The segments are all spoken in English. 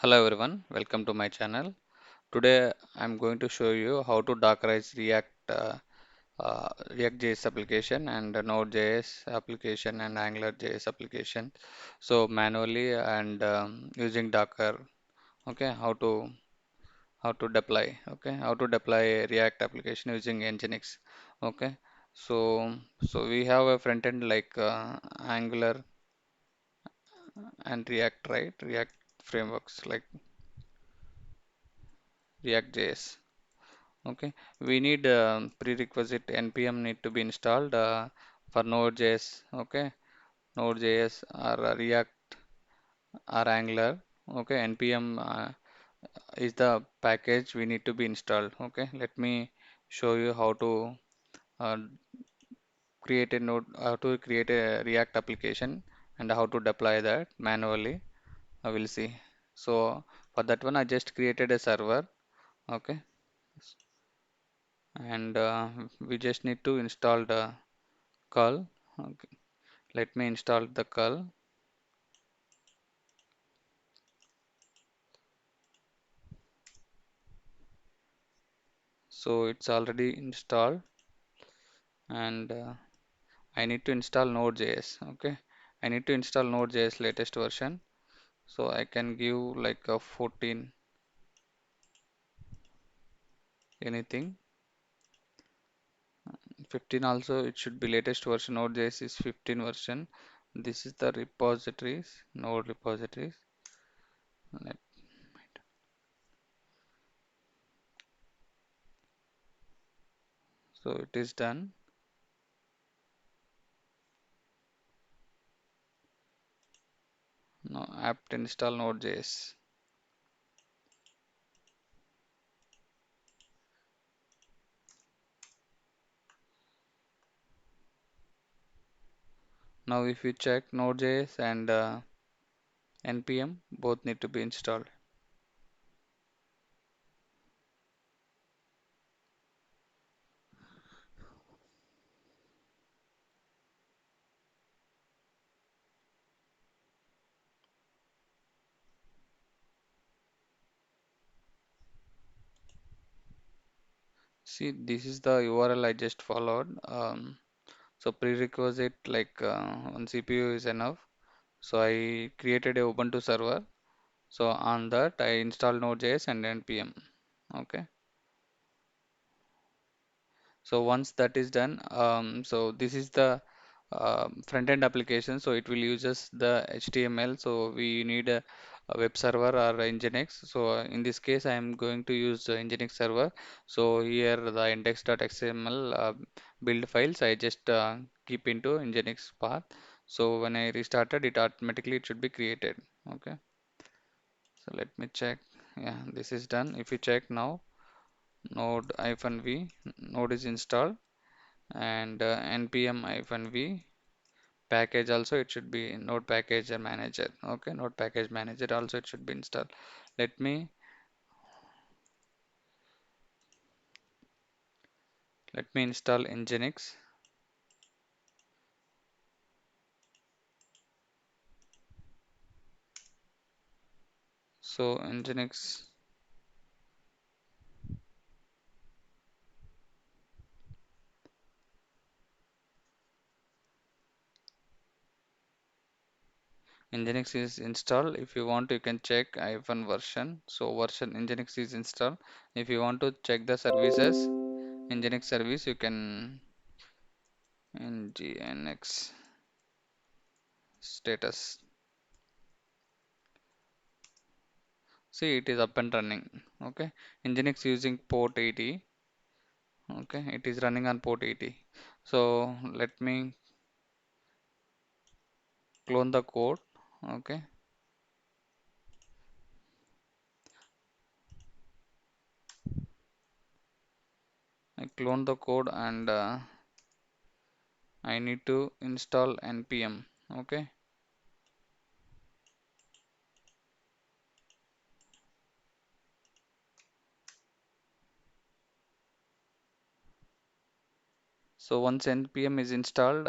Hello everyone, welcome to my channel. Today I'm going to show you how to Dockerize React.js application and Node.js application and AngularJS application. So manually and using Docker. Okay, how to deploy. Okay, how to deploy a React application using Nginx. Okay, so we have a front end like Angular and React, right? React frameworks like React.js. Okay, we need prerequisite npm need to be installed for Node.js. Okay, Node.js or React or Angular. Okay, npm is the package we need to be installed. Okay, let me show you uh, how to create a React application and how to deploy that manually. I will see. So for that one, I just created a server. Okay, and we just need to install the curl. Okay. Let me install the curl. So it's already installed and I need to install Node.js. Okay, I need to install Node.js latest version. So I can give like a 14 anything. 15 also it should be latest version. Node.js is 15 version. This is the repositories, Node repositories. Let- So it is done. Now apt install Node.js. Now if you check Node.js and npm both need to be installed. See, this is the URL I just followed. So prerequisite like one CPU is enough. So I created a Ubuntu server. So on that I installed Node.js and npm. Okay. So once that is done, so this is the front-end application. So it will uses the HTML. So we need a web server or Nginx. So in this case, I am going to use the Nginx server. So here the index.xml build files I just keep into Nginx path. So when I restarted it, automatically it should be created. Okay. So let me check. Yeah, this is done. If you check now, node-v node is installed and npm-v package also it should be node package manager. Okay, node package manager also it should be installed. Let me install nginx. So nginx is installed. If you want you can check hyphen version. So version nginx is installed. If you want to check the services nginx service you can nginx status. See, it is up and running. Okay, nginx using port 80. Okay, it is running on port 80. So let me clone the code. Okay, I clone the code and I need to install npm. Okay, so once npm is installed,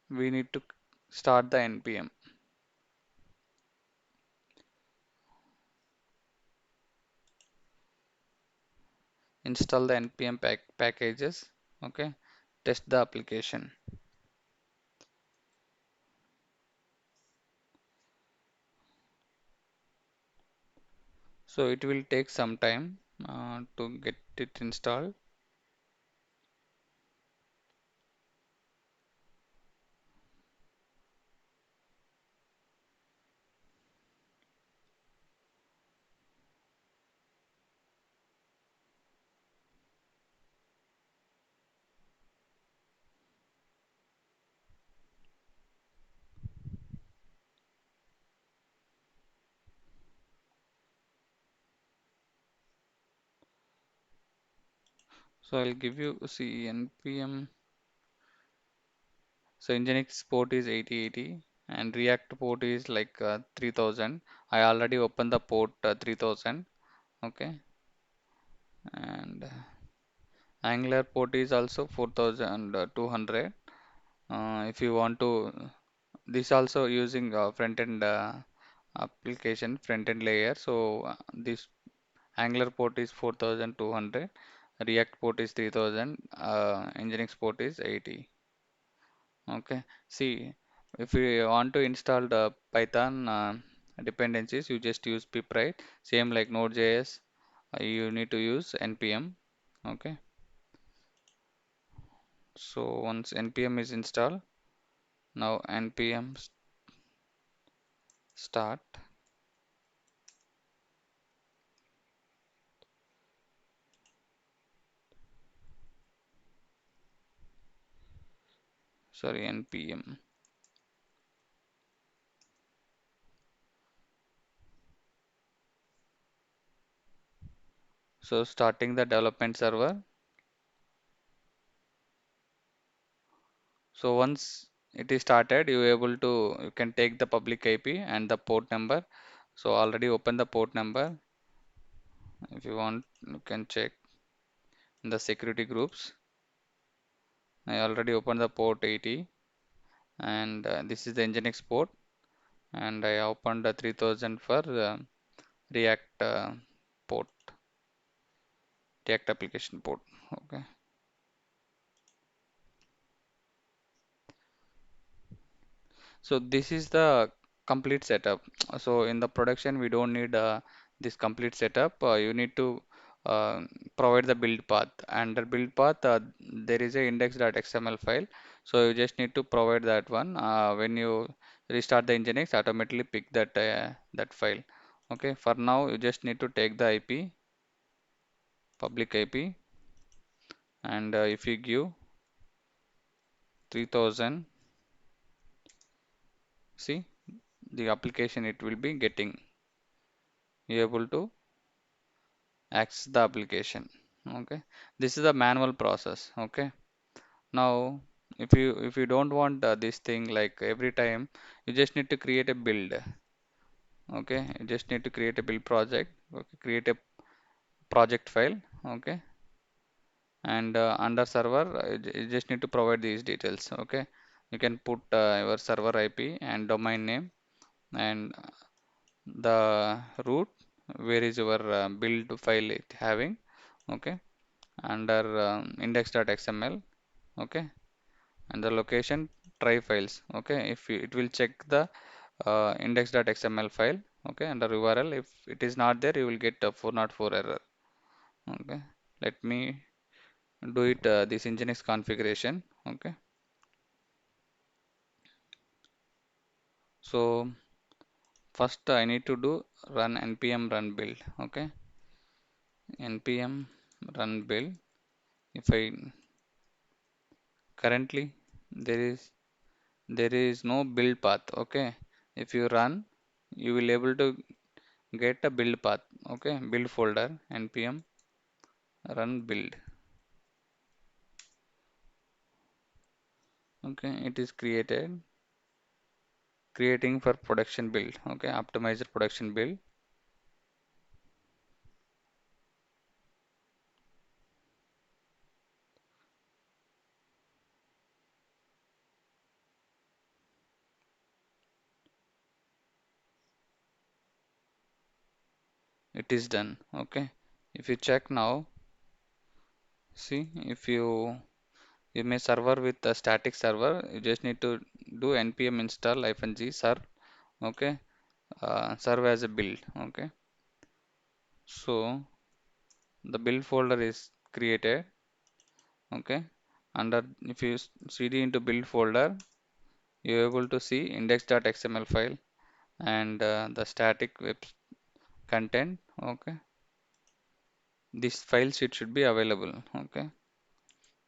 we need to start the npm. install the npm packages. Okay, test the application. So it will take some time to get it installed. So I'll give you, see, npm. So Nginx port is 8080 and React port is like 3000. I already opened the port 3000. Okay, and Angular port is also 4200. If you want to, this also using front end application, front end layer. So this Angular port is 4200, React port is 3000, Nginx port is 80. Okay, see, if you want to install the Python dependencies, you just use pip, right? Same like Node.js, you need to use npm. Okay, so once npm is installed, now npm start, sorry, npm. So starting the development server. So once it is started, you can take the public IP and the port number. So already open the port number. If you want, you can check in the security groups. I already opened the port 80 and this is the Nginx port, and I opened the 3000 for React port, React application port. Okay. So this is the complete setup. So in the production, we don't need this complete setup. You need to uh, provide the build path. Under build path, there is a index.xml file. So you just need to provide that one. When you restart the Nginx, automatically pick that file. Okay. For now, you just need to take the IP, public IP, and if you give 3000, see the application it will be getting. You able to access the application. Okay, this is a manual process. Okay, now if you don't want this thing like every time, you just need to create a build. Okay, you just need to create a build project. Okay, create a project file. Okay, and under server, you just need to provide these details. Okay, you can put your server IP and domain name and the root, where is your build file it having. Okay, under index.xml. Okay, and the location, try files. Okay, if you, it will check the index.xml file. Okay, under URL, if it is not there, you will get a 404 error. Okay, let me do it this Nginx configuration. Okay, so first I need to do run npm run build. Okay, npm run build. If I currently, there is no build path. Okay, if you run, you will able to get a build path. Okay, build folder npm run build. Okay, it is creating for production build. Okay, optimizer production build. It is done. Okay, if you check now, See, if you may server with a static server, you just need to do npm install -g serve. Okay, serve as a build. Okay, so the build folder is created. Okay, under if you cd into build folder, you're able to see index.xml file and the static web content. Okay, this file sheet should be available. Okay,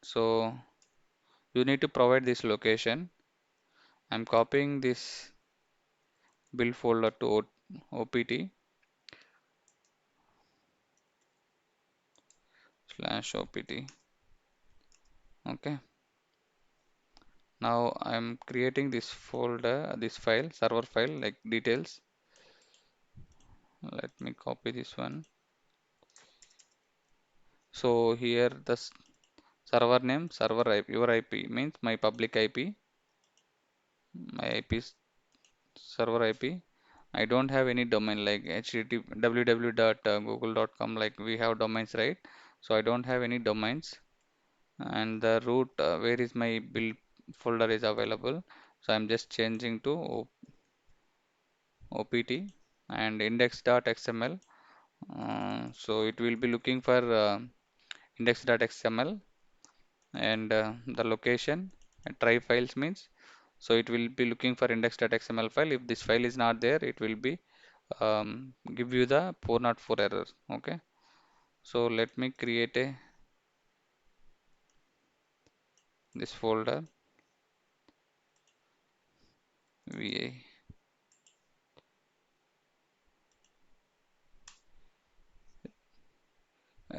so you need to provide this location. I'm copying this build folder to opt slash opt. Okay, now I'm creating this folder, this file, server file like details. Let me copy this one. So here the server name, server IP, your IP means my public IP, my IP is server IP. I don't have any domain like http www.google.com like we have domains, right? So I don't have any domains, and the root where is my build folder is available. So I'm just changing to opt and index.xml. So it will be looking for index.xml and the location try files means, so it will be looking for index.xml file. If this file is not there, it will be give you the 404 error. Okay, so let me create a this folder va,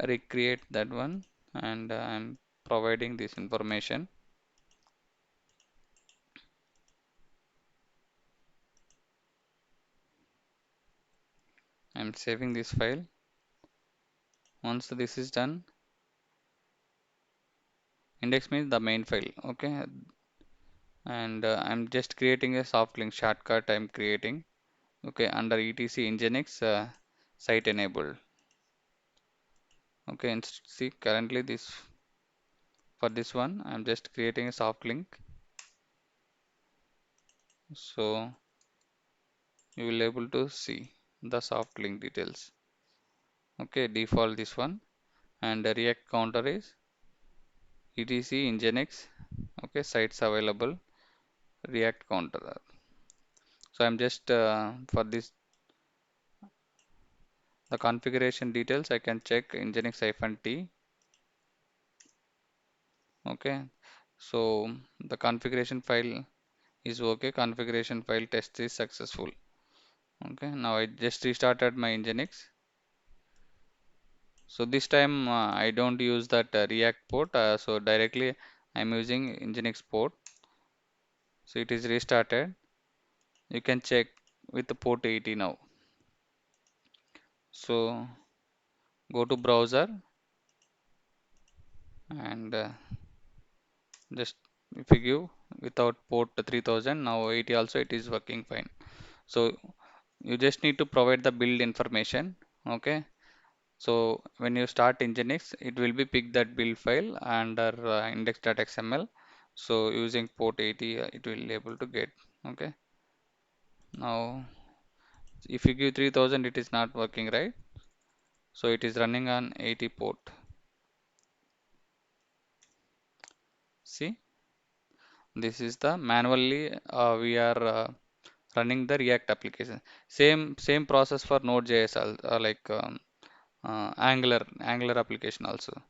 recreate that one, and I'm providing this information. I'm saving this file. Once this is done, index means the main file. Okay, and I'm just creating a soft link shortcut I'm creating. Okay, under etc nginx site enabled. Okay, and see currently this for this one I'm just creating a soft link, so you will able to see the soft link details. Okay, default this one, and the react counter is etc nginx. Okay, sites available react counter. So I'm just for this the configuration details I can check nginx -t. Okay, so the configuration file is okay, configuration file test is successful. Okay, now I just restarted my nginx. So this time I don't use that react port, so directly I'm using nginx port. So it is restarted. You can check with the port 80 now. So go to browser and just if you give without port 3000, now 80 also it is working fine. So you just need to provide the build information. Okay, so when you start nginx, it will be pick that build file under index.xml. So using port 80, it will able to get. Okay, now if you give 3000, it is not working, right? So it is running on 80 port. See, this is the manually we are running the React application. Same process for Node.js, like Angular application also.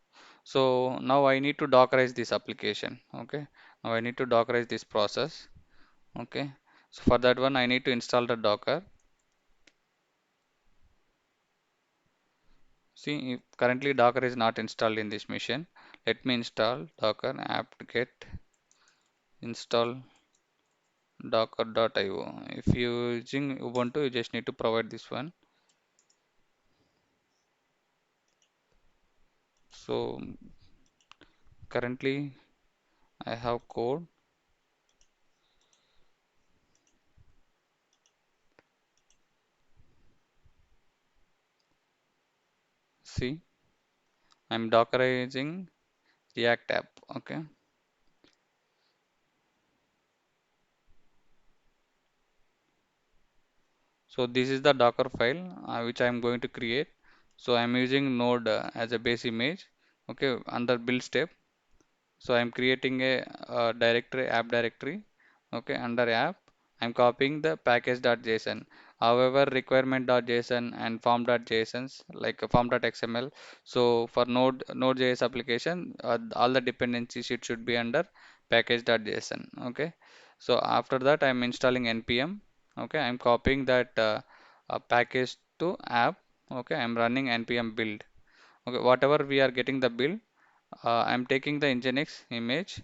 So now I need to Dockerize this application. Okay, now I need to Dockerize this process. Okay, so for that one I need to install the Docker. See, currently Docker is not installed in this machine. Let me install Docker apt-get install docker.io. If you using Ubuntu, you just need to provide this one. So currently I have code. See, I'm Dockerizing. React app. Okay. So this is the Docker file which I am going to create. So I am using Node as a base image. Okay, under build step. So I'm creating a directory, app directory. Okay, under app, I'm copying the package.json. However, requirement.json and form.jsons like form.xml. So for Node.js application, all the dependencies it should be under package.json. Okay. So after that, I'm installing npm. Okay, I'm copying that package to app. Okay, I'm running npm build. Okay, whatever we are getting the build, I'm taking the Nginx image.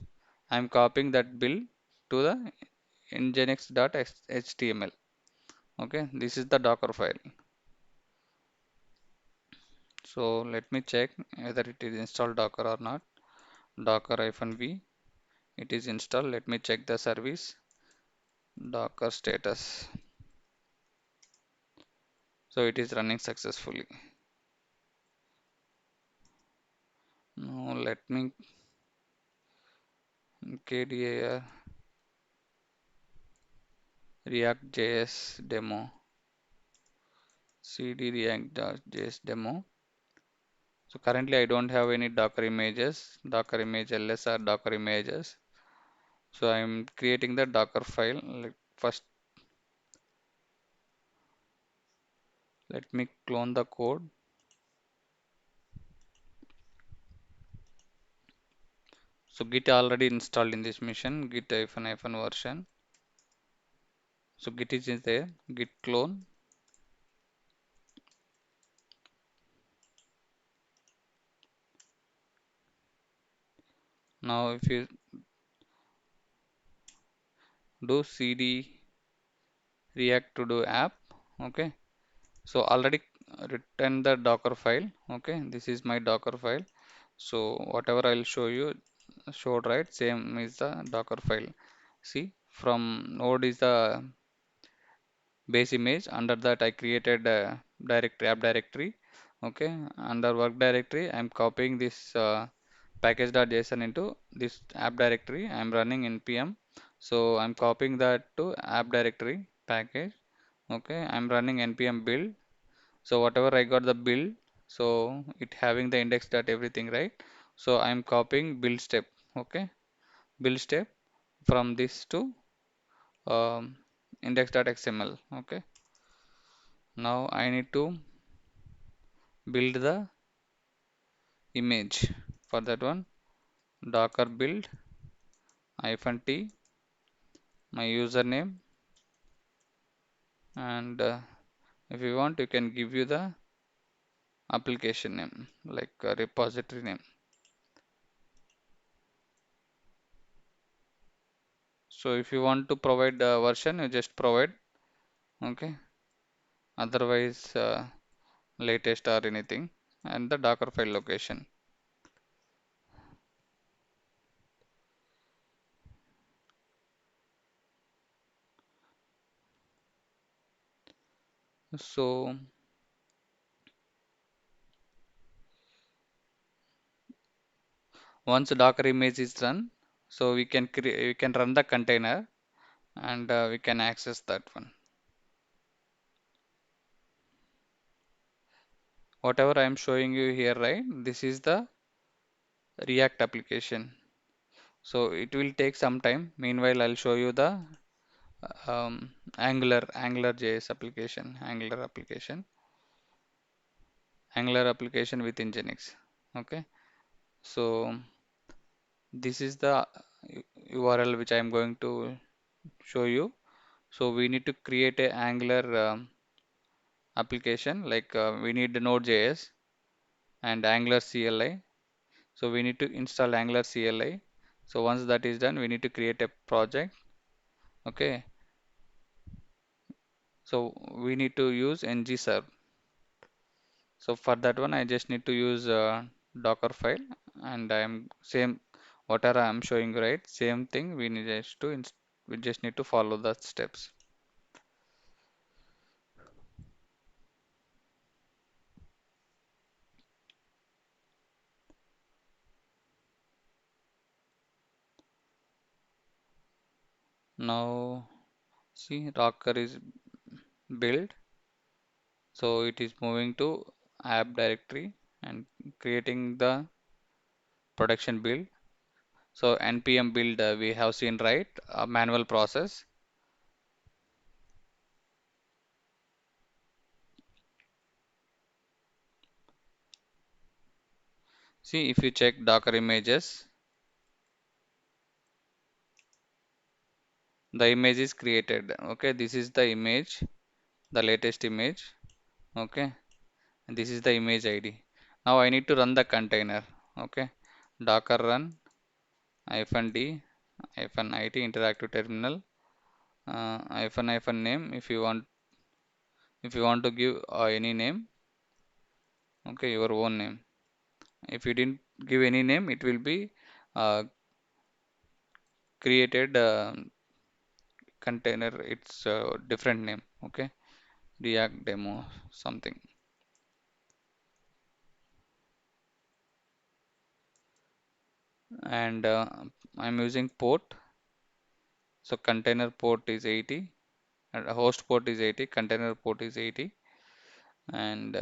I'm copying that build to the nginx.html. Okay, this is the Docker file. So let me check whether it is installed Docker or not. Docker-v. It is installed. Let me check the service. Docker status. So it is running successfully. Now let me kdir React.js demo. cd React.js demo. So currently I don't have any Docker images, Docker image ls or Docker images. So I'm creating the Docker file. First, let me clone the code. So Git already installed in this machine, Git hyphen version. So Git is there, Git clone. Now if you do cd react to do app, okay. So already written the Docker file, okay. This is my Docker file. So whatever I'll show you, showed right, same is the Docker file. See, from node is the base image. Under that I created a directory, app directory. Okay, under work directory I'm copying this package.json into this app directory. I'm running npm, so I'm copying that to app directory package. Okay, I'm running npm build. So whatever I got the build, so it having the index dot everything, right? So I'm copying build step. Okay, build step from this to index.xml. Okay, now I need to build the image. For that one, docker build -t, my username, and if you want you can give you the application name like repository name. So if you want to provide the version, you just provide. Okay, otherwise latest or anything, and the docker file location. So once docker image is run, so we can run the container, and we can access that one. Whatever I am showing you here, right? This is the React application. So it will take some time. Meanwhile, I'll show you the Angular JS application, Angular application with Nginx. Okay. So this is the URL which I am going to show you. So we need to create a Angular application, like we need the Node.js and Angular CLI. So we need to install Angular CLI. So once that is done, we need to create a project. Okay. So we need to use ngserve. So for that one, I just need to use Docker file, and I am same whatever I am showing, right? Same thing. We just need to follow the steps. Now see Docker is built, so it is moving to app directory and creating the production build. So npm build we have seen, right, a manual process. See, if you check Docker images, the image is created. Okay, this is the image, the latest image. Okay, and this is the image ID. Now I need to run the container. Okay, Docker run -d -it interactive terminal hyphen name. If you want to give any name, okay, your own name. If you didn't give any name, it will be uh, created container. It's a different name. Okay, React demo something. And I'm using port. So container port is 80, and host port is 80, container port is 80, and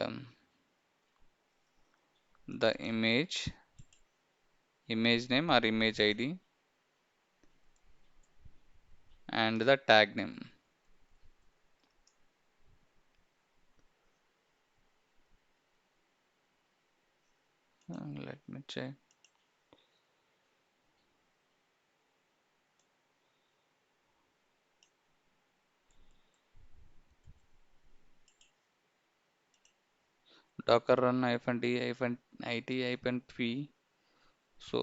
the image name or image ID, and the tag name. Let me check. Docker run -d -it -p. So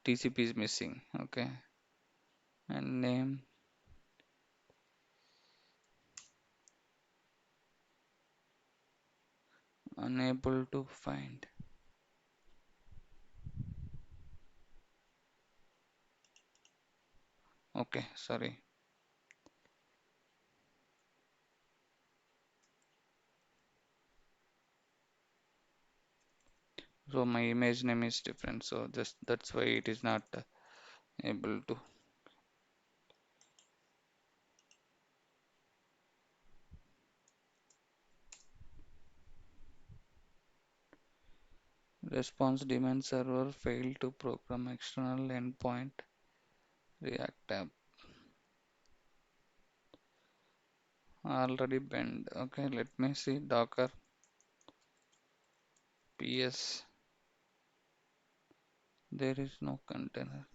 TCP is missing. Okay, and name unable to find. Okay, sorry. So my image name is different. So just that's why it is not able to. Response demand server failed to program external endpoint React app already banned. Okay, let me see Docker PS. There is no container.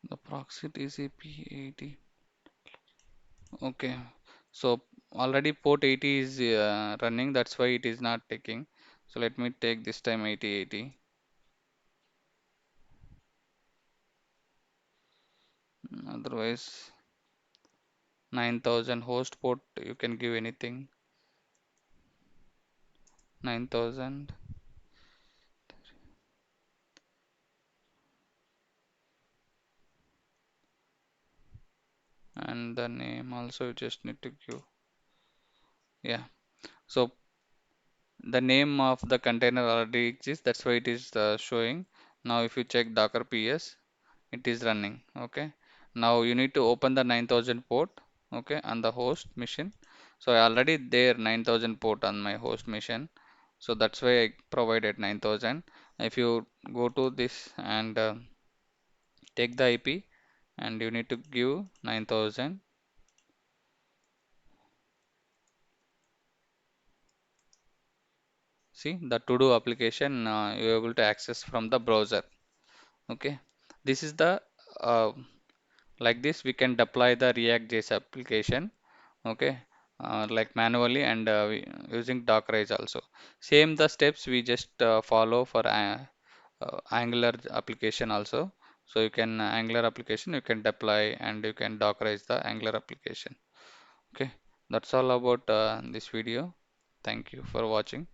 The proxy TCP 80. Okay, so already port 80 is running. That's why it is not taking. So let me take this time 8080. Otherwise 9000 host port you can give anything. 9000, and the name also you just need to give. Yeah. So the name of the container already exists. That's why it is showing. Now if you check Docker PS, it is running. Okay, now you need to open the 9000 port, okay, on the host machine. So I already there 9000 port on my host machine, so that's why I provided 9000. If you go to this and take the IP, and you need to give 9000. See the to do application you're able to access from the browser. Okay, this is the uh, like this we can deploy the React.js application. Okay, like manually and using Dockerize also. Same the steps we just follow for Angular application also. So you can Angular application you can deploy and you can Dockerize the Angular application. Okay, that's all about this video. Thank you for watching.